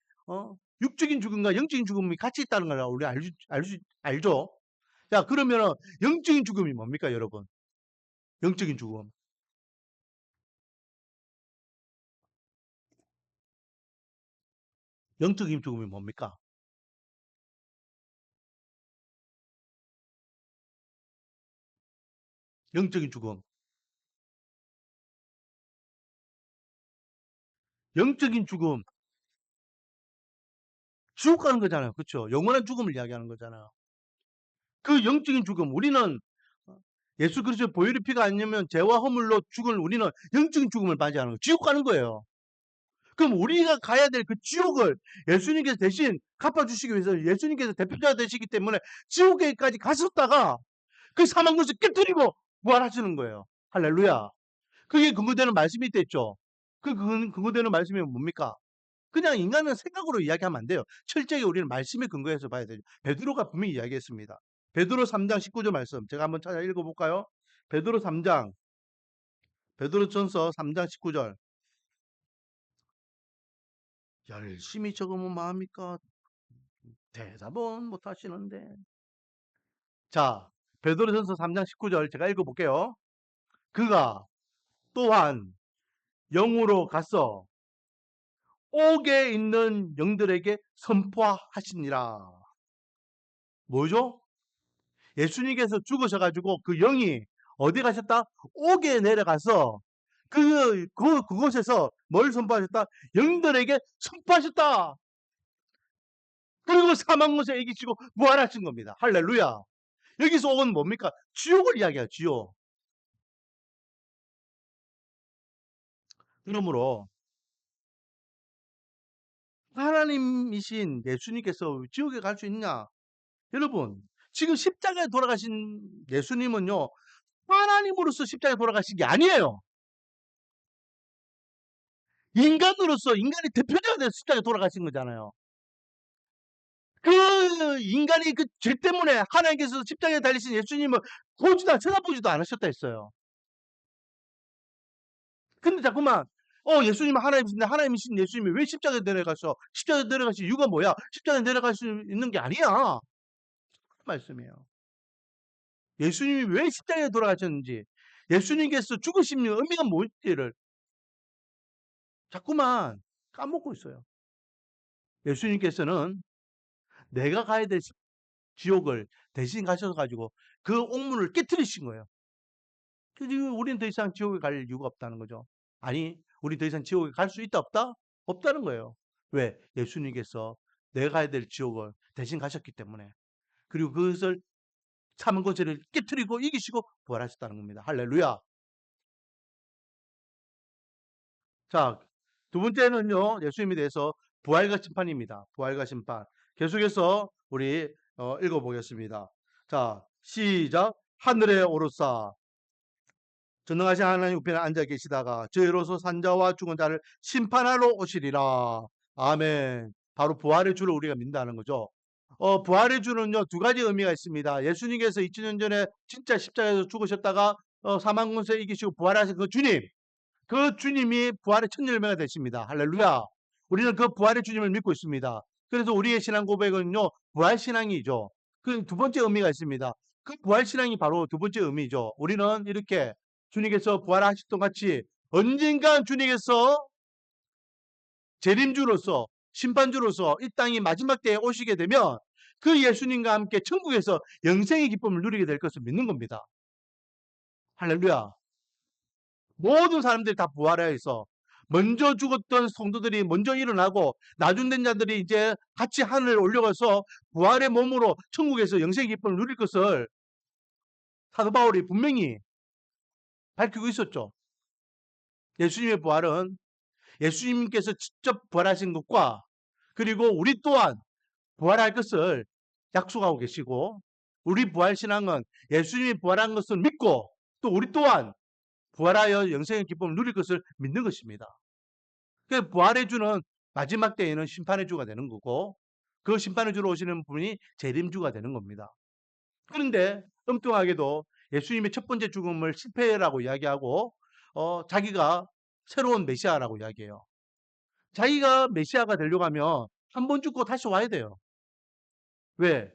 육적인 죽음과 영적인 죽음이 같이 있다는 걸 우리 알죠? 자, 그러면 영적인 죽음이 뭡니까, 여러분? 영적인 죽음. 영적인 죽음이 뭡니까? 영적인 죽음. 영적인 죽음, 지옥 가는 거잖아요. 그렇죠? 영원한 죽음을 이야기하는 거잖아요. 그 영적인 죽음, 우리는 예수 그리스도의 보혈의 피가 아니면 죄와 허물로 죽을 우리는 영적인 죽음을 맞이하는 거예요. 지옥 가는 거예요. 그럼 우리가 가야 될 그 지옥을 예수님께서 대신 갚아주시기 위해서 예수님께서 대표자가 되시기 때문에 지옥에까지 가셨다가 그 사망 것을 깨뜨리고 부활하시는 거예요. 할렐루야. 그게 근거되는 말씀이 있댔죠. 그 근거되는 말씀이 뭡니까? 그냥 인간은 생각으로 이야기하면 안 돼요. 철저히 우리는 말씀에 근거해서 봐야 되죠. 베드로가 분명히 이야기했습니다. 베드로 3장 19절 말씀 제가 한번 찾아 읽어볼까요? 베드로 3장 베드로전서 3장 19절 열심히 적으면 뭐합니까? 대답은 못 하시는데. 자, 베드로전서 3장 19절 제가 읽어볼게요. 그가 또한 영으로 가서 옥에 있는 영들에게 선포하시니라. 뭐죠? 예수님께서 죽으셔가지고 그 영이 어디 가셨다? 옥에 내려가서 그곳에서 뭘 선포하셨다? 영들에게 선포하셨다. 그리고 사망 것에 이기시고 부활하신 겁니다. 할렐루야. 여기서 옥은 뭡니까? 지옥을 이야기해요. 지옥. 그러므로 하나님이신 예수님께서 지옥에 갈 수 있냐? 여러분, 지금 십자가에 돌아가신 예수님은요, 하나님으로서 십자가에 돌아가신 게 아니에요. 인간으로서 인간의 대표자가 돼서 십자가에 돌아가신 거잖아요. 그 인간이 그 죄 때문에 하나님께서 십자가에 달리신 예수님을 쳐다보지도 않으셨다 했어요. 근데 자꾸만 예수님은 하나님이신데 하나님이신 예수님이 왜 십자가에 내려가서 십자가에 내려가실 이유가 뭐야? 십자가에 내려갈 수 있는 게 아니야. 그 말씀이에요. 예수님이 왜 십자가에 돌아가셨는지, 예수님께서 죽으신 의미가 뭔지를 자꾸만 까먹고 있어요. 예수님께서는 내가 가야 될 지옥을 대신 가셔가지고 그 옥문을 깨뜨리신 거예요. 그래서 우리는 더 이상 지옥에 갈 이유가 없다는 거죠. 아니, 우리 더 이상 지옥에 갈 수 있다 없다? 없다는 거예요. 왜? 예수님께서 내가 가야 될 지옥을 대신 가셨기 때문에. 그리고 그것을 참은 것을 깨뜨리고 이기시고 부활하셨다는 겁니다. 할렐루야. 자, 두 번째는요, 예수님에 대해서 부활과 심판입니다. 부활과 심판. 계속해서 우리 읽어보겠습니다. 자, 시작. 하늘에 오르사 전능하신 하나님 우편에 앉아 계시다가 저희로서 산자와 죽은 자를 심판하러 오시리라. 아멘. 바로 부활의 주를 우리가 믿는다는 거죠. 부활의 주는요, 두 가지 의미가 있습니다. 예수님께서 2000년 전에 진짜 십자가에서 죽으셨다가 사망 권세 이기시고 부활하신 그 주님, 그 주님이 부활의 첫 열매가 되십니다. 할렐루야. 우리는 그 부활의 주님을 믿고 있습니다. 그래서 우리의 신앙 고백은요, 부활 신앙이죠. 그 두 번째 의미가 있습니다. 그 부활 신앙이 바로 두 번째 의미죠. 우리는 이렇게 주님께서 부활하셨던 같이 언젠간 주님께서 재림주로서 심판주로서 이 땅이 마지막 때에 오시게 되면 그 예수님과 함께 천국에서 영생의 기쁨을 누리게 될 것을 믿는 겁니다. 할렐루야. 모든 사람들이 다 부활해서 먼저 죽었던 성도들이 먼저 일어나고 나중된 자들이 이제 같이 하늘에 올려가서 부활의 몸으로 천국에서 영생의 기쁨을 누릴 것을 사도 바울이 분명히 밝히고 있었죠. 예수님의 부활은 예수님께서 직접 부활하신 것과 그리고 우리 또한 부활할 것을 약속하고 계시고 우리 부활 신앙은 예수님이 부활한 것을 믿고 또 우리 또한 부활하여 영생의 기쁨을 누릴 것을 믿는 것입니다. 그 부활의 주는 마지막 때에는 심판의 주가 되는 거고 그 심판의 주로 오시는 분이 재림주가 되는 겁니다. 그런데 엉뚱하게도 예수님의 첫 번째 죽음을 실패라고 이야기하고 자기가 새로운 메시아라고 이야기해요. 자기가 메시아가 되려고 하면 한 번 죽고 다시 와야 돼요. 왜?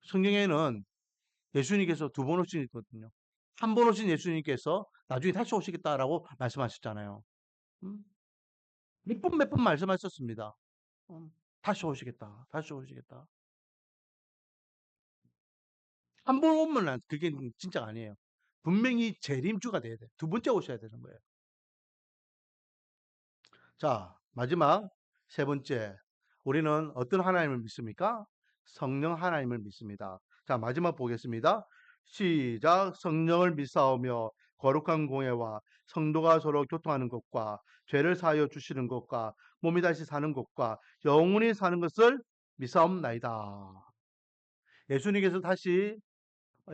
성경에는 예수님께서 두 번 오시거든요. 한 번 오신 예수님께서 나중에 다시 오시겠다라고 말씀하셨잖아요. 몇 번 말씀하셨습니다. 다시 오시겠다. 다시 오시겠다. 한 번 오면 그게 진짜 아니에요. 분명히 재림주가 돼야 돼요. 두 번째 오셔야 되는 거예요. 자, 마지막 세 번째. 우리는 어떤 하나님을 믿습니까? 성령 하나님을 믿습니다. 자, 마지막 보겠습니다. 시작. 성령을 믿사오며 거룩한 공예와 성도가 서로 교통하는 것과 죄를 사하여 주시는 것과 몸이 다시 사는 것과 영원히 사는 것을 믿사옵나이다. 예수님께서 다시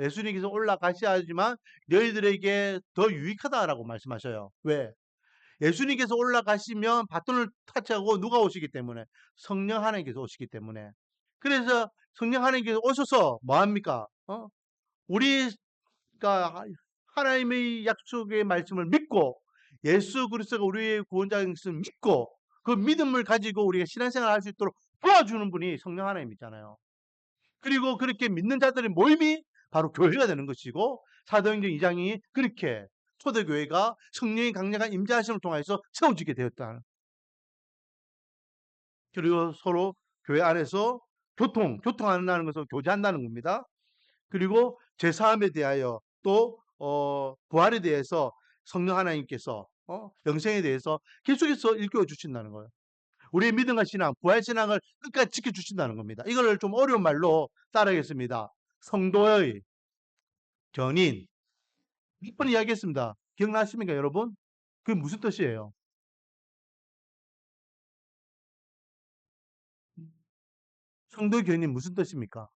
예수님께서 올라가셔야지만 너희들에게 더 유익하다라고 말씀하셔요. 왜? 예수님께서 올라가시면 바톤을 타치하고 누가 오시기 때문에 성령 하나님께서 오시기 때문에 그래서 성령 하나님께서 오셔서 뭐 합니까? 우리가 하나님의 약속의 말씀을 믿고 예수 그리스도가 우리의 구원자인 것을 믿고 그 믿음을 가지고 우리가 신앙생활을 할 수 있도록 도와주는 분이 성령 하나님이잖아요. 그리고 그렇게 믿는 자들의 모임이 바로 교회가 되는 것이고 사도행전 2장이 그렇게 초대교회가 성령의 강력한 임재하심을 통해서 세워지게 되었다. 그리고 서로 교회 안에서 교통한다는 것은 교제한다는 겁니다. 그리고 제사함에 대하여 또 부활에 대해서 성령 하나님께서 영생에 대해서 계속해서 일깨워 주신다는 거예요. 우리의 믿음과 신앙, 부활 신앙을 끝까지 지켜주신다는 겁니다. 이걸 좀 어려운 말로 따라하겠습니다. 성도의 견인. 몇 번 이야기했습니다. 기억나십니까, 여러분? 그게 무슨 뜻이에요? 성도의 견인 무슨 뜻입니까?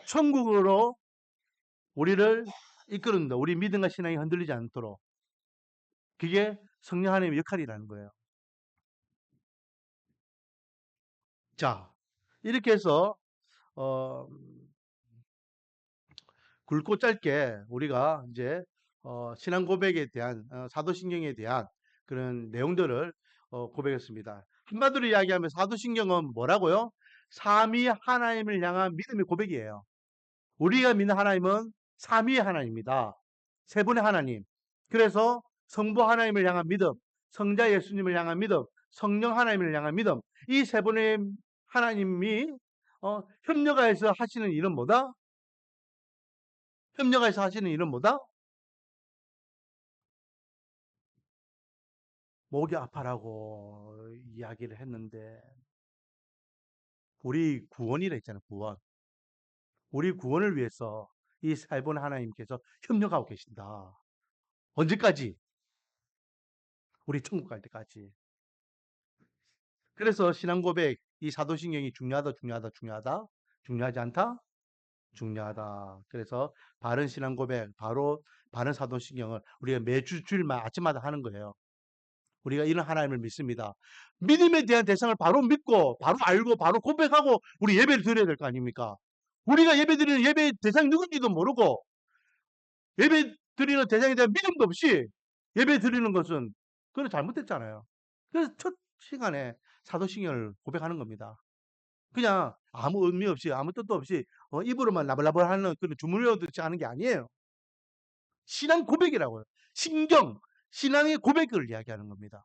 천국으로 우리를 이끌는다. 우리 믿음과 신앙이 흔들리지 않도록. 그게 성령 하나님의 역할이라는 거예요. 자, 이렇게 해서 어, 굵고 짧게 우리가 이제 신앙 고백에 대한 사도신경에 대한 그런 내용들을 고백했습니다. 한마디로 이야기하면 사도신경은 뭐라고요? 삼위 하나님을 향한 믿음의 고백이에요. 우리가 믿는 하나님은 삼위 하나님입니다. 세 분의 하나님. 그래서 성부 하나님을 향한 믿음, 성자 예수님을 향한 믿음, 성령 하나님을 향한 믿음. 이 세 분의 하나님이 협력하여서 하시는 일은 뭐다? 협력해서 하시는 일은 뭐다? 목이 아파라고 이야기를 했는데 우리 구원이라 했잖아요. 구원. 우리 구원을 위해서 이 살본 하나님께서 협력하고 계신다. 언제까지? 우리 천국 갈 때까지. 그래서 신앙 고백 이 사도신경이 중요하다. 중요하지 않다? 중요하다. 그래서 바른 신앙 고백, 바로 바른 사도신경을 우리가 매주 주일마다 아침마다 하는 거예요. 우리가 이런 하나님을 믿습니다. 믿음에 대한 대상을 바로 믿고, 바로 알고, 바로 고백하고, 우리 예배를 드려야 될 거 아닙니까? 우리가 예배 드리는 예배 대상이 누군지도 모르고, 예배 드리는 대상에 대한 믿음도 없이 예배 드리는 것은, 그건 잘못됐잖아요. 그래서 첫 시간에 사도신경을 고백하는 겁니다. 그냥 아무 의미 없이, 아무 뜻도 없이, 입으로만 나불나불 하는 그런 주문 외워듣지 않은 게 아니에요. 신앙 고백이라고요. 신앙의 고백을 이야기하는 겁니다.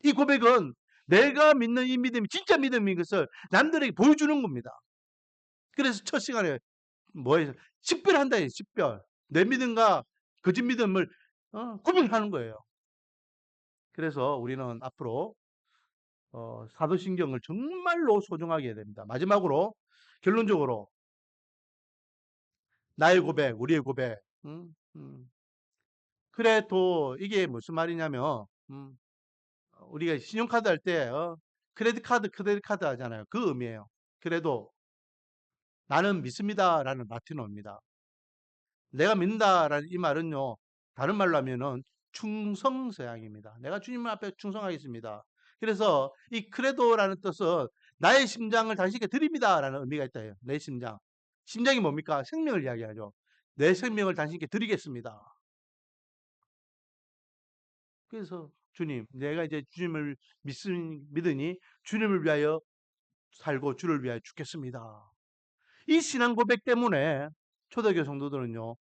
이 고백은 내가 믿는 이 믿음이 진짜 믿음인 것을 남들에게 보여주는 겁니다. 그래서 첫 시간에 뭐예요? 식별한다 해요. 식별. 내 믿음과 거짓 믿음을 구별하는 거예요. 그래서 우리는 앞으로 사도신경을 정말로 소중하게 해야 됩니다. 마지막으로 결론적으로 나의 고백, 우리의 고백. 그래 도 이게 무슨 말이냐면 우리가 신용카드 할 때 크레딧 카드 하잖아요. 그 의미예요. 그래도 나는 믿습니다라는 라틴어입니다. 내가 믿는다라는 이 말은요. 다른 말로 하면은 충성서양입니다. 내가 주님 앞에 충성하겠습니다. 그래서 이 크레도라는 뜻은 나의 심장을 당신께 드립니다라는 의미가 있다 해요. 내 심장. 심장이 뭡니까? 생명을 이야기하죠. 내 생명을 당신께 드리겠습니다. 그래서 주님, 내가 이제 주님을 믿으니 주님을 위하여 살고 주를 위하여 죽겠습니다. 이 신앙 고백 때문에 초대교회 성도들은요.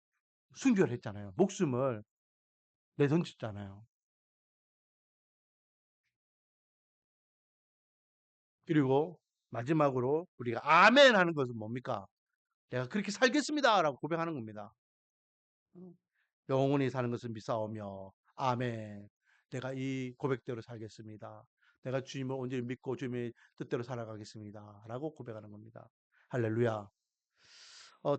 순교를 했잖아요. 목숨을 내던졌잖아요. 그리고 마지막으로 우리가 아멘 하는 것은 뭡니까? 내가 그렇게 살겠습니다라고 고백하는 겁니다. 음. 영원히 사는 것을 믿사오며 아멘. 내가 이 고백대로 살겠습니다. 내가 주님을 온전히 믿고 주님의 뜻대로 살아가겠습니다. 라고 고백하는 겁니다. 할렐루야.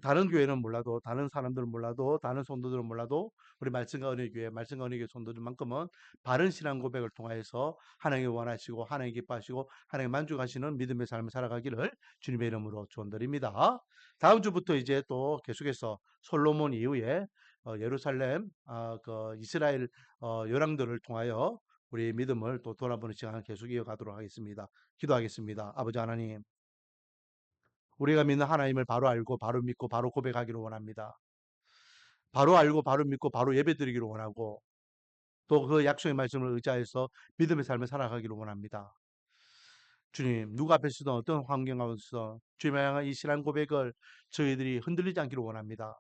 다른 교회는 몰라도, 다른 사람들은 몰라도, 다른 성도들은 몰라도, 우리 말씀과 은혜교회, 말씀과 은혜교회 성도들만큼은 바른 신앙 고백을 통하여서 하나님이 원하시고, 하나님 기뻐하시고, 하나님 만족하시는 믿음의 삶을 살아가기를 주님의 이름으로 축원드립니다. 다음 주부터 이제 또 계속해서 솔로몬 이후에 예루살렘, 그 이스라엘 열왕들을 통하여 우리의 믿음을 또 돌아보는 시간을 계속 이어가도록 하겠습니다. 기도하겠습니다. 아버지 하나님, 우리가 믿는 하나님을 바로 알고 바로 믿고 바로 고백하기를 원합니다. 바로 알고 바로 믿고 바로 예배드리기를 원하고 또 그 약속의 말씀을 의지해서 믿음의 삶을 살아가기를 원합니다. 주님, 누구 앞에서든 어떤 환경 가운데서 주님을 향한 이 신앙 고백을 저희들이 흔들리지 않기를 원합니다.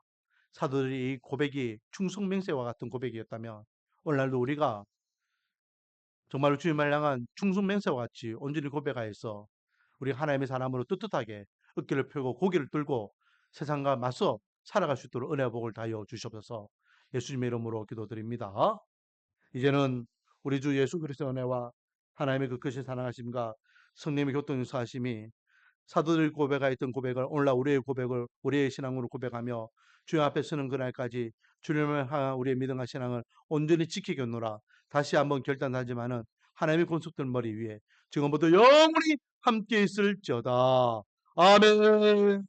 사도들이 이 고백이 충성맹세와 같은 고백이었다면 오늘날도 우리가 정말로 주님을 향한 충성맹세와 같이 온전히 고백하여서 우리 하나님의 사람으로 떳떳하게 어깨를 펴고 고개를 들고 세상과 맞서 살아갈 수 있도록 은혜와 복을 다하여 주시옵소서. 예수님의 이름으로 기도드립니다. 이제는 우리 주 예수 그리스도의 은혜와 하나님의 그 크신 사랑하심과 성령의 교통 인수하심이 사도들이 고백하였던 고백을 오늘날 우리의 고백을 우리의 신앙으로 고백하며 주님 앞에 서는 그날까지 주님을 향한 우리의 믿음과 신앙을 온전히 지키겠노라. 다시 한번 결단하지만은 하나님의 권속들 머리 위에 지금부터 영원히 함께 있을지어다. 아멘.